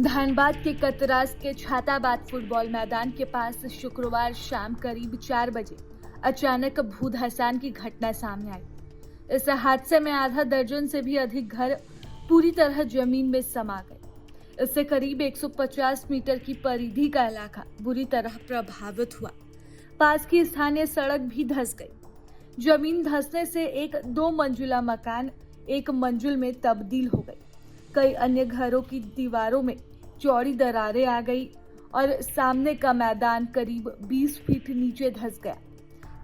धनबाद के कतरास के छाताबाद फुटबॉल मैदान के पास शुक्रवार शाम करीब 4 बजे अचानक भूधसान की घटना सामने आई। इस हादसे में आधा दर्जन से भी अधिक घर पूरी तरह जमीन में समा गए। इससे करीब 150 मीटर की परिधि का इलाका बुरी तरह प्रभावित हुआ। पास की स्थानीय सड़क भी धंस गई। जमीन धंसने से एक 2 मंजिला मकान 1 मंजिल में तब्दील हो गई। कई अन्य घरों की दीवारों में चौड़ी दरारें आ गई और सामने का मैदान करीब 20 फीट नीचे धंस गया।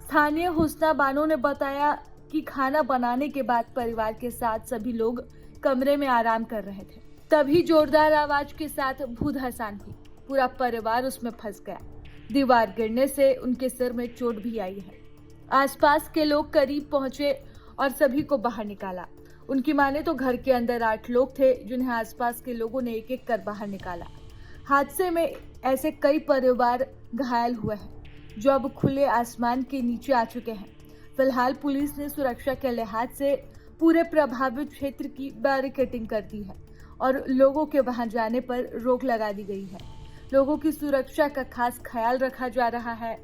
स्थानीय हुस्ना बानो ने बताया कि खाना बनाने के बाद परिवार के साथ सभी लोग कमरे में आराम कर रहे थे, तभी जोरदार आवाज के साथ भूधसान हुई। पूरा परिवार उसमें फंस गया। दीवार गिरने से उनके सिर में चोट भी आई है। आसपास के लोग करीब पहुंचे और सभी को बाहर निकाला। उनकी माने तो घर के अंदर 8 लोग थे, जिन्हें आसपास के लोगों ने एक एक कर बाहर निकाला। हादसे में ऐसे कई परिवार घायल हुए हैं जो अब खुले आसमान के नीचे आ चुके हैं। फिलहाल पुलिस ने सुरक्षा के लिहाज से पूरे प्रभावित क्षेत्र की बैरिकेडिंग कर दी है और लोगों के वहां जाने पर रोक लगा दी गई है। लोगों की सुरक्षा का खास ख्याल रखा जा रहा है।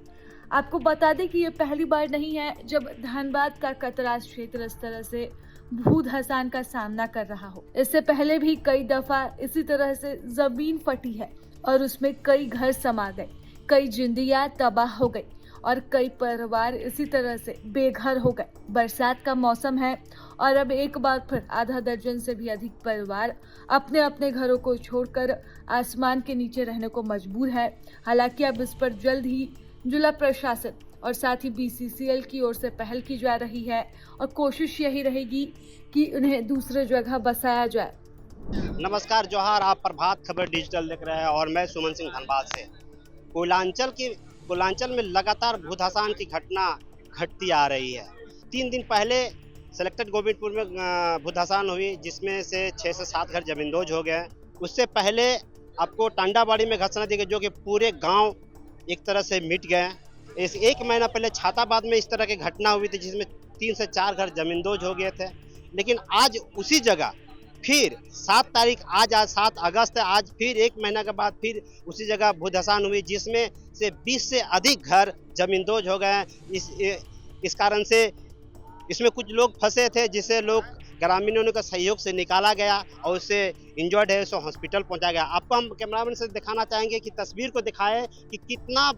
आपको बता दें कि ये पहली बार नहीं है जब धनबाद का कतरास क्षेत्र इस तरह से भूधसान का सामना कर रहा हो। इससे पहले भी कई दफा इसी तरह से जमीन फटी है और उसमें कई घर समा गए, कई जिंदगियां तबाह हो गई और कई परिवार इसी तरह से बेघर हो गए। बरसात का मौसम है और अब एक बार फिर आधा दर्जन से भी अधिक परिवार अपने अपने घरों को छोड़कर आसमान के नीचे रहने को मजबूर है। हालांकि अब इस पर जल्द ही जिला प्रशासन और साथ ही बीसीसीएल की ओर से पहल की जा रही है और कोशिश यही रहेगी कि उन्हें दूसरे जगह बसाया जाए। नमस्कार, जोहार। आप प्रभात खबर डिजिटल देख रहे हैं और मैं सुमन सिंह धनबाद से। कोयलांचल में लगातार भूधसान की घटना घटती आ रही है। 3 दिन पहले सेलेक्टेड गोविंदपुर में भूधसान हुई, जिसमें से 6 से 7 घर जमींदोज हो गए। उससे पहले आपको टांडाबाड़ी में घटना दी गई, जो कि पूरे गांव एक तरह से मिट गए। इस 1 महीना पहले छाताबाद में इस तरह की घटना हुई थी, जिसमें 3 से 4 घर जमींदोज हो गए थे। लेकिन आज उसी जगह फिर 7 तारीख, आज 7 अगस्त है, आज फिर 1 महीना के बाद फिर उसी जगह भूधसान हुई, जिसमें से 20 से अधिक घर जमींदोज हो गए हैं। इस कारण से इसमें कुछ लोग फंसे थे, जिसे लोग ग्रामीणों के सहयोग से निकाला गया और उससे इंजर्ड है सो हॉस्पिटल पहुंचा गया। आपको हम कैमरामैन से दिखाना चाहेंगे कि तस्वीर को दिखाएं कि कितना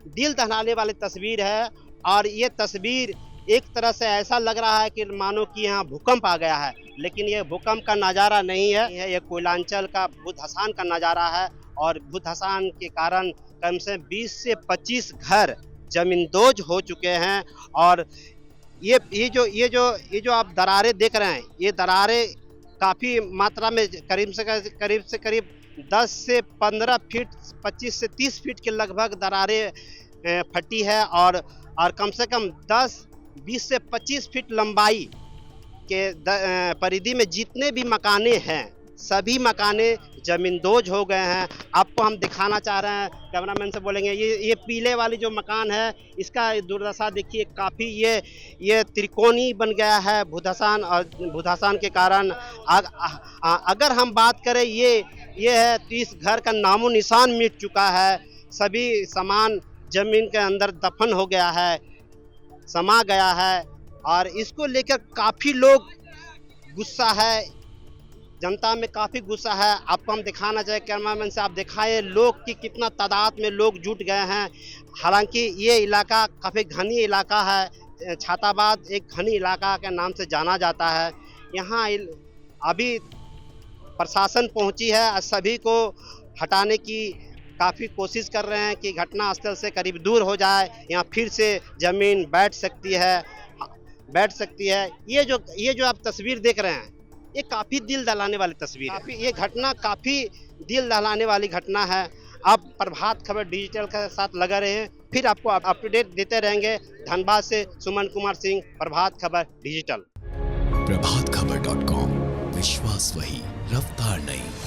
दिल दहलाने वाली तस्वीर है। और ये तस्वीर एक तरह से ऐसा लग रहा है कि मानो कि यहाँ भूकंप आ गया है, लेकिन ये भूकंप का नज़ारा नहीं है, ये कोयलांचल का भूधसान का नज़ारा है। और भूधसान के कारण कम से 20 से 25 घर जमींदोज हो चुके हैं। और ये जो आप दरारें देख रहे हैं, ये दरारें काफ़ी मात्रा में करीब से करीब 10 से 15 फीट, 25 से 30 फीट के लगभग दरारें फटी है। और कम से कम 20 से 25 फीट लंबाई के परिधि में जितने भी मकाने हैं, सभी मकाने जमींदोज हो गए हैं। आपको हम दिखाना चाह रहे हैं, कैमरामैन से बोलेंगे, ये पीले वाली जो मकान है, इसका दुर्दशा देखिए, काफ़ी ये त्रिकोणी बन गया है भूधसान। और भूधसान के कारण अगर हम बात करें, ये है तो इस घर का नामो निशान मिट चुका है। सभी सामान जमीन के अंदर दफन हो गया है, समा गया है। और इसको लेकर काफ़ी लोग गुस्सा है, जनता में काफ़ी गुस्सा है। आपको हम दिखाना चाहे, कैमरामैन से आप दिखाए लोग की कितना तादाद में लोग जुट गए हैं। हालांकि ये इलाका काफ़ी घनी इलाका है। छाताबाद एक घनी इलाका के नाम से जाना जाता है। यहाँ अभी प्रशासन पहुंची है, सभी को हटाने की काफ़ी कोशिश कर रहे हैं कि घटना स्थल से करीब दूर हो जाए, यहाँ फिर से ज़मीन बैठ सकती है। ये जो आप तस्वीर देख रहे हैं, ये काफ़ी दिल दहलाने वाली तस्वीर है। ये घटना काफ़ी दिल दहलाने वाली घटना है। आप प्रभात खबर डिजिटल के साथ लगा रहे हैं, फिर आपको अपडेट देते रहेंगे। धनबाद से सुमन कुमार सिंह, प्रभात खबर डिजिटल। प्रभातखबर.com, विश्वास वही, रफ्तार नहीं।